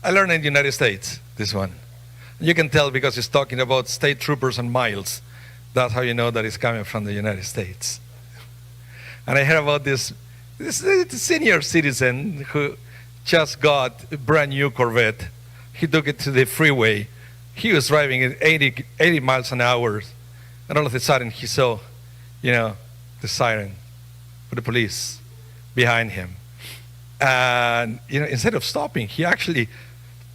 I learned in the United States, this one. You can tell because it's talking about state troopers and miles. That's how you know that it's coming from the United States. And I heard about this senior citizen who just got a brand new Corvette. He took it to the freeway. He was driving at 80 miles an hour. And all of a sudden he saw, the siren for the police behind him. And, instead of stopping, he actually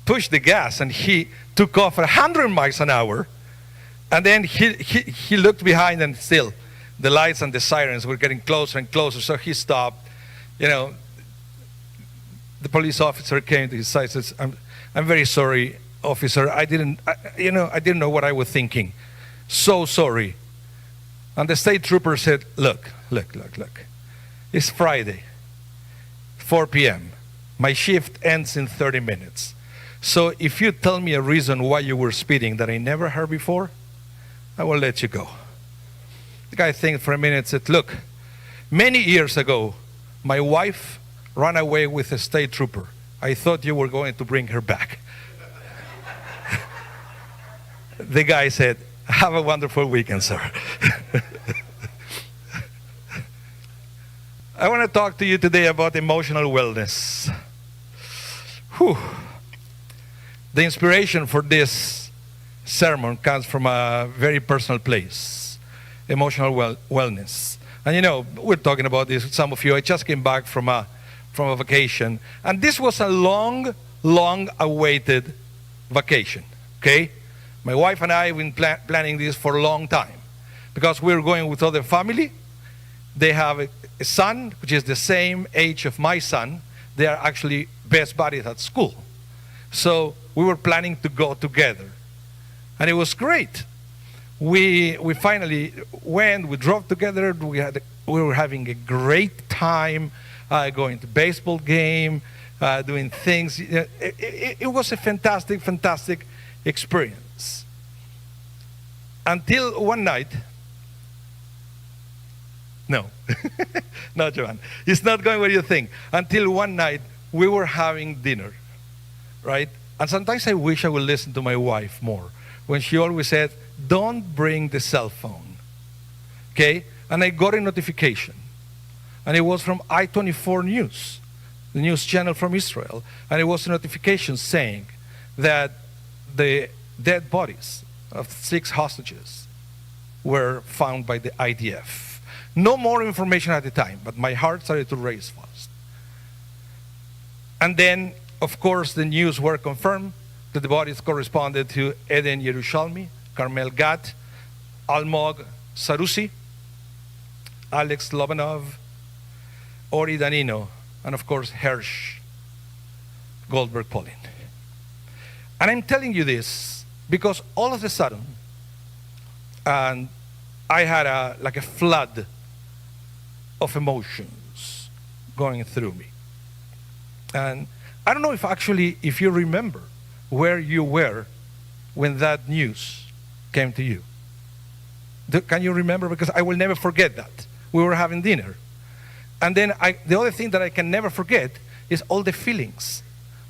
pushed the gas and he took off at 100 miles an hour. And then he looked behind and still the lights and the sirens were getting closer and closer. So he stopped. The police officer came to his side and says, I'm very sorry, officer. I didn't know what I was thinking. So sorry. And the state trooper said, look. It's Friday, 4 p.m. My shift ends in 30 minutes. So if you tell me a reason why you were speeding that I never heard before, I will let you go. The guy think for a minute and said, look, many years ago, my wife ran away with a state trooper. I thought you were going to bring her back. The guy said, have a wonderful weekend, sir. I want to talk to you today about emotional wellness. Whew. The inspiration for this sermon comes from a very personal place, emotional wellness. And we're talking about this with some of you. I just came back from a vacation, and this was a long awaited vacation, okay? My wife and I have been planning this for a long time because we're going with other family. They have a son, which is the same age of my son. They are actually best buddies at school. So we were planning to go together. And it was great. We finally went, we drove together, we were having a great time, going to baseball game, doing things. It was a fantastic experience. Until one night, no, no, Joanne, it's not going where you think. Until one night, we were having dinner, right? And sometimes I wish I would listen to my wife more when she always said, don't bring the cell phone, okay? And I got a notification, and it was from I-24 News, the news channel from Israel, and it was a notification saying that the dead bodies of 6 hostages were found by the IDF. No more information at the time, but my heart started to race fast. And then, of course, the news were confirmed that the bodies corresponded to Eden Yerushalmi, Carmel Gat, Almog Sarusi, Alex Lobanov, Ori Danino, and of course, Hersh Goldberg Polin. And I'm telling you this because all of a sudden, and I had a flood of emotions going through me. And I don't know if you remember where you were when that news came to you. Can you remember? Because I will never forget that. We were having dinner. And then the other thing that I can never forget is all the feelings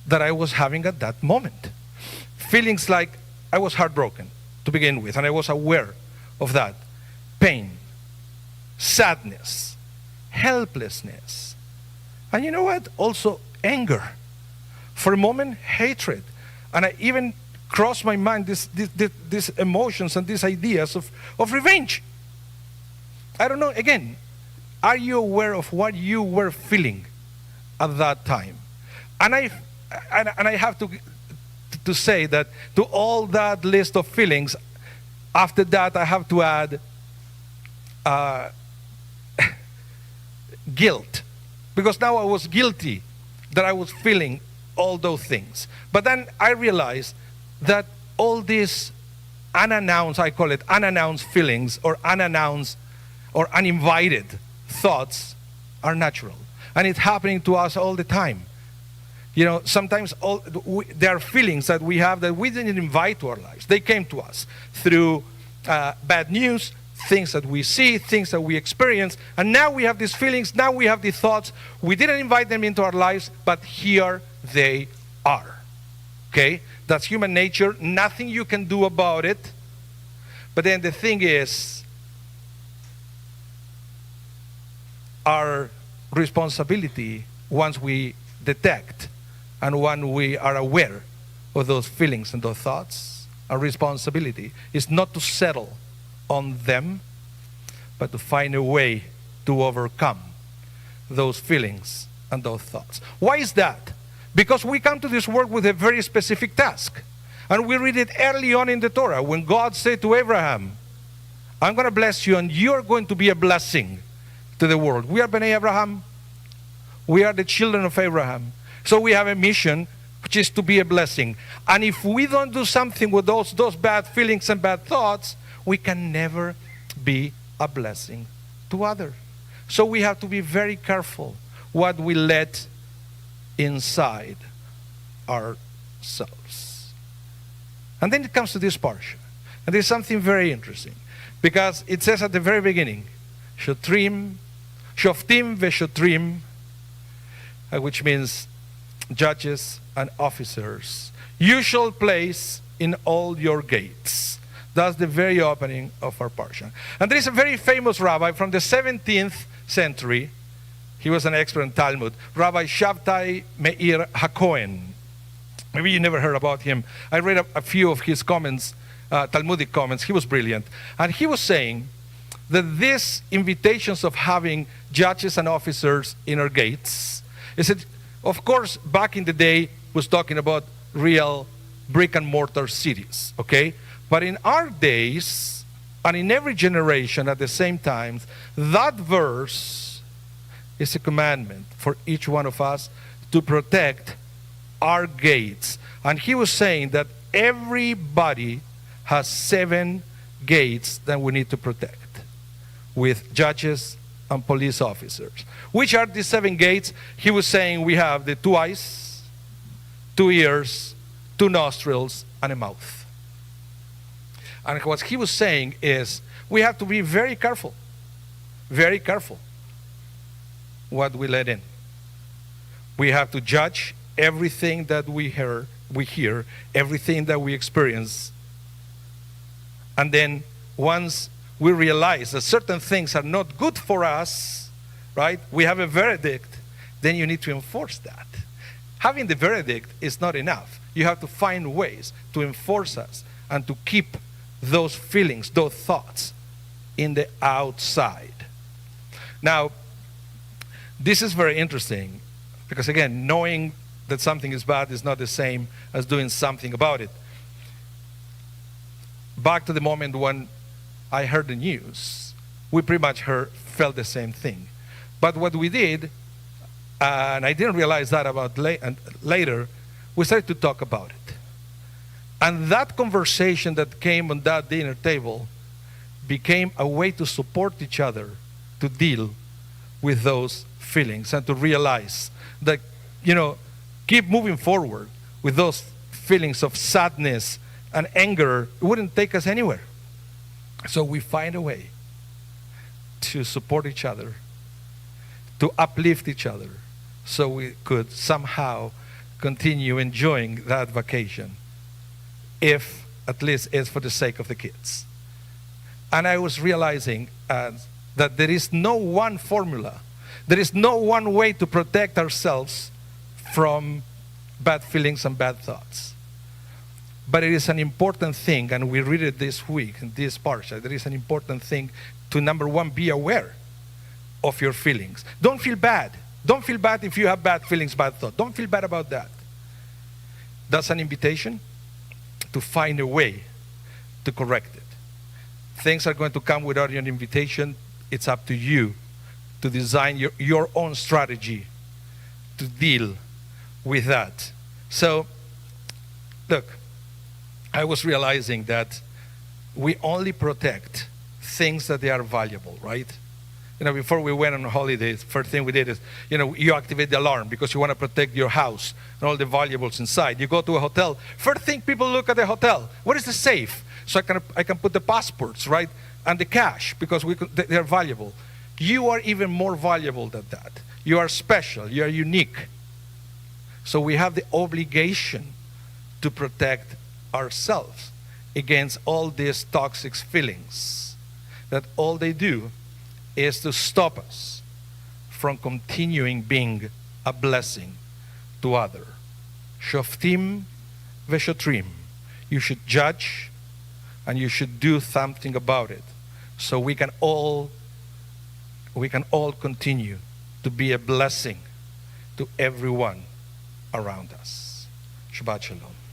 that I was having at that moment. Feelings like I was heartbroken to begin with, and I was aware of that. Pain, sadness, helplessness. And you know what? Also anger. For a moment, hatred. And I even crossed my mind these emotions and these ideas of revenge. I don't know, again, are you aware of what you were feeling at that time? And I have to say that to all that list of feelings, after that I have to add guilt. Because now I was guilty that I was feeling all those things. But then I realized that all these unannounced, I call it unannounced feelings or unannounced or uninvited thoughts are natural. And it's happening to us all the time. Sometimes there are feelings that we have that we didn't invite to our lives. They came to us through bad news, things that we see, things that we experience, and now we have these feelings, now we have these thoughts. We didn't invite them into our lives, but here they are. Okay? That's human nature. Nothing you can do about it. But then the thing is, our responsibility, once we detect and when we are aware of those feelings and those thoughts, our responsibility is not to settle on them, but to find a way to overcome those feelings and those thoughts. Why is that? Because we come to this world with a very specific task. And we read it early on in the Torah when God said to Abraham, I'm going to bless you and you're going to be a blessing to the world. We are Bnei Abraham. We are the children of Abraham. So we have a mission which is to be a blessing. And if we don't do something with those bad feelings and bad thoughts, we can never be a blessing to others. So we have to be very careful what we let inside ourselves. And then it comes to this portion. And there's something very interesting. Because it says at the very beginning, Shoftim veShotrim, which means judges and officers, you shall place in all your gates. That's the very opening of our portion. And there is a very famous rabbi from the 17th century. He was an expert in Talmud, Rabbi Shabtai Meir HaKohen. Maybe you never heard about him. I read a few of his comments, Talmudic comments. He was brilliant. And he was saying that these invitations of having judges and officers in our gates, he said, of course, back in the day, was talking about real brick and mortar cities, okay? But in our days, and in every generation at the same time, that verse is a commandment for each one of us to protect our gates. And he was saying that everybody has 7 gates that we need to protect with judges and police officers. Which are the 7 gates? He was saying we have the 2 eyes, 2 ears, 2 nostrils, and a mouth. And what he was saying is we have to be very careful what we let in. We have to judge everything that we hear, everything that we experience. And then once we realize that certain things are not good for us, right? We have a verdict, then you need to enforce that. Having the verdict is not enough. You have to find ways to enforce us and to keep those feelings, those thoughts in the outside. Now, this is very interesting because, again, knowing that something is bad is not the same as doing something about it. Back to the moment when I heard the news, we pretty much felt the same thing. But what we did, and I didn't realize that about later, we started to talk about it. And that conversation that came on that dinner table became a way to support each other to deal with those feelings and to realize that, keep moving forward with those feelings of sadness and anger. It wouldn't take us anywhere. So we find a way to support each other, to uplift each other, so we could somehow continue enjoying that vacation, if at least it's for the sake of the kids. And I was realizing that there is no one formula. There is no one way to protect ourselves from bad feelings and bad thoughts. But it is an important thing, and we read it this week in this parsha. There is an important thing to, number one, be aware of your feelings. Don't feel bad. Don't feel bad if you have bad feelings, bad thoughts. Don't feel bad about that. That's an invitation to find a way to correct it. Things are going to come without an invitation. It's up to you to design your own strategy to deal with that. So, look, I was realizing that we only protect things that they are valuable, right? Before we went on holidays, first thing we did is, you activate the alarm because you want to protect your house and all the valuables inside. You go to a hotel, first thing people look at the hotel, what is the safe? So I can put the passports, right? And the cash, because they're valuable. You are even more valuable than that. You are special, you are unique. So we have the obligation to protect ourselves against all these toxic feelings, that all they do is to stop us from continuing being a blessing to others. Shoftim v'shotrim. You should judge and you should do something about it, so we can all continue to be a blessing to everyone around us. Shabbat Shalom.